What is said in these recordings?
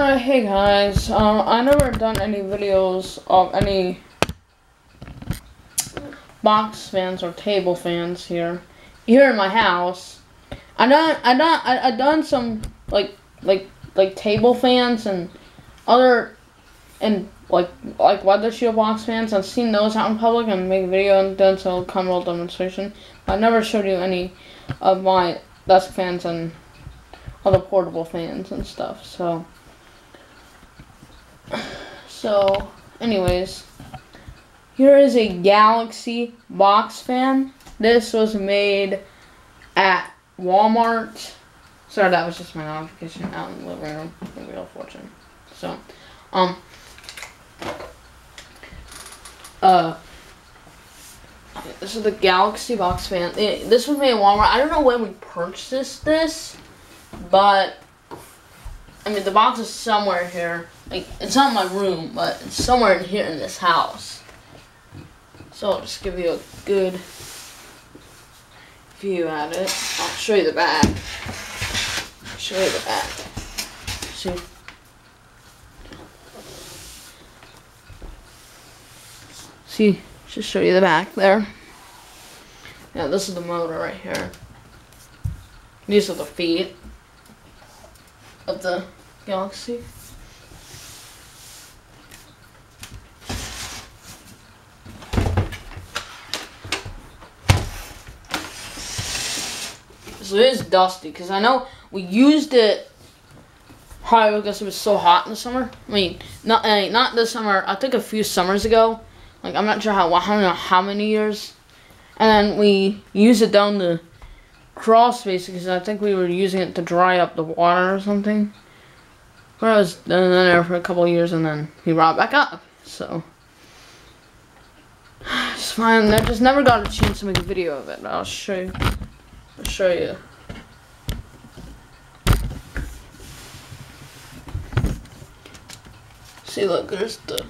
Alright, hey guys, I never done any videos of any box fans or table fans here in my house. I done some like table fans and other and like weather shield box fans. I've seen those out in public and make a video and done some combo demonstration. But I never showed you any of my desk fans and other portable fans and stuff. So anyways, here is a Galaxy box fan. This was made at Walmart. Sorry, that was just my notification out in the living room. Real fortune. So, this is the Galaxy box fan. This was made at Walmart. I don't know when we purchased this, but I mean the box is somewhere here. Like, it's not in my room, but it's somewhere in here in this house. So I'll just give you a good view at it. I'll show you the back. See, just show you the back there. Yeah, this is the motor right here. These are the feet of the Galaxy. So it is dusty because I know we used it probably because it was so hot in the summer. I mean, not this summer. I think a few summers ago. Like, I'm not sure how many years. And then we used it down the crawl space because I think we were using it to dry up the water or something. But I was in there for a couple of years and then we brought it back up. So it's fine. I just never got a chance to make a video of it. But I'll show you. See, look, there's the.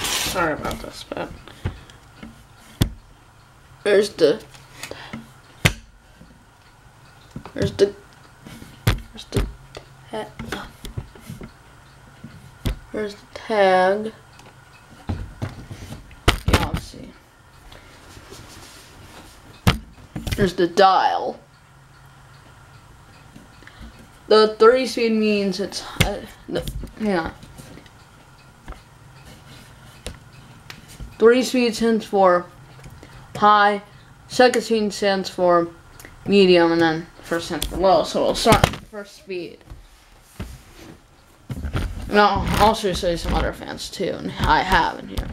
Sorry about this, but there's the tag. Yeah, let's see. There's the dial. The 30 speed means it's yeah. 3 speed stands for high, second speed stands for medium, and then first stands for low. So we'll start with first speed. And I'll also show you some other fans too, and I have in here.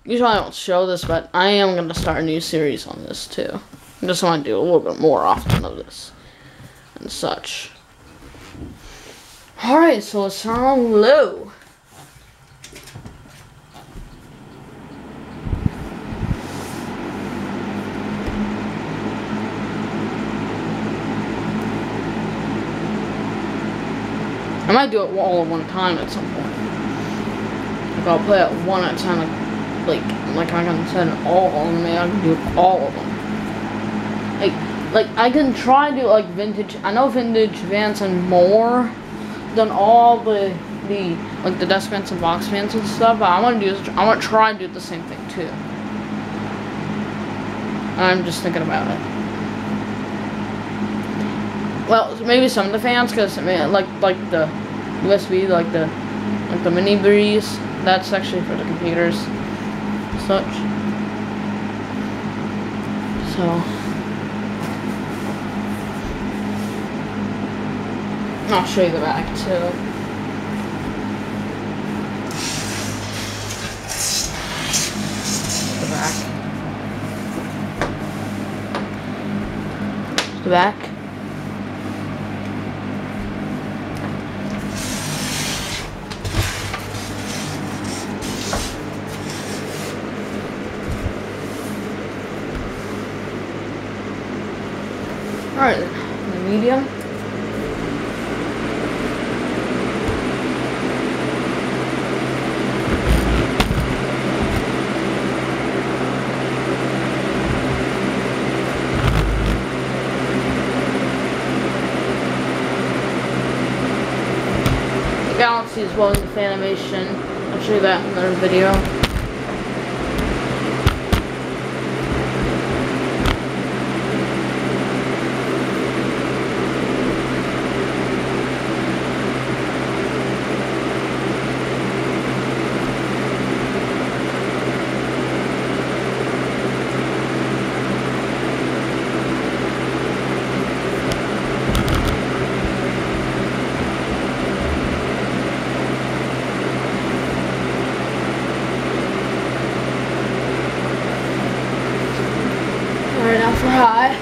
Usually I don't show this, but I am going to start a new series on this too. I just want to do a little bit more often of this and such. Alright, so let's turn on low. I might do it all at one time at some point. Like, I'll play it one at a time, like I can send all of them, maybe I can do all of them. Like I can try to do like vintage. I know vintage fans and more than all the desk fans and box fans and stuff. But I want to try to do the same thing too. I'm just thinking about it. Well, maybe some of the fans, because I mean, like the USB, like the mini breeze. That's actually for the computers, such. So. I'll show you the back too. The back. Alright, the medium. galaxy as well as the Fanimation. I'll show you that in another video. Alright, now for high.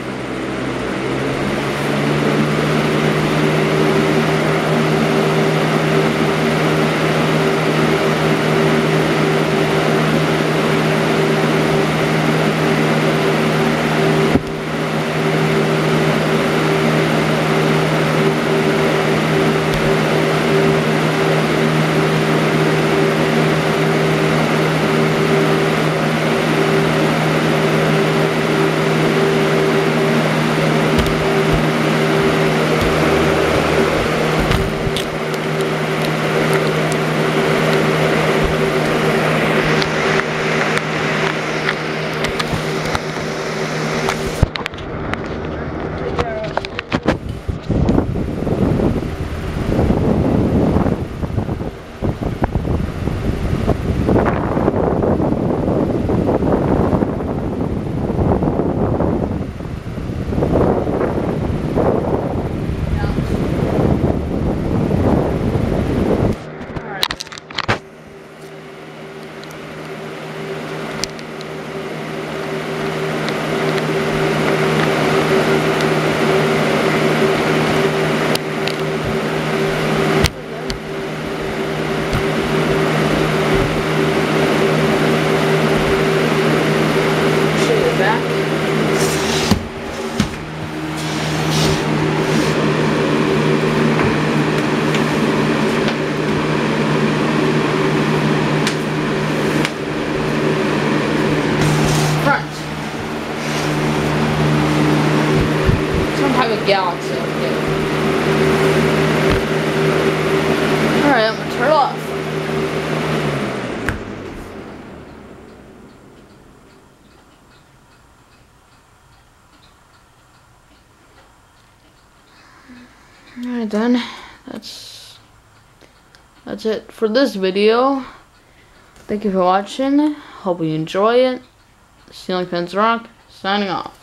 Galaxy. Alright, I'm gonna turn it off. Alright then, that's it for this video. Thank you for watching. Hope you enjoy it. Ceiling Fans Rock, signing off.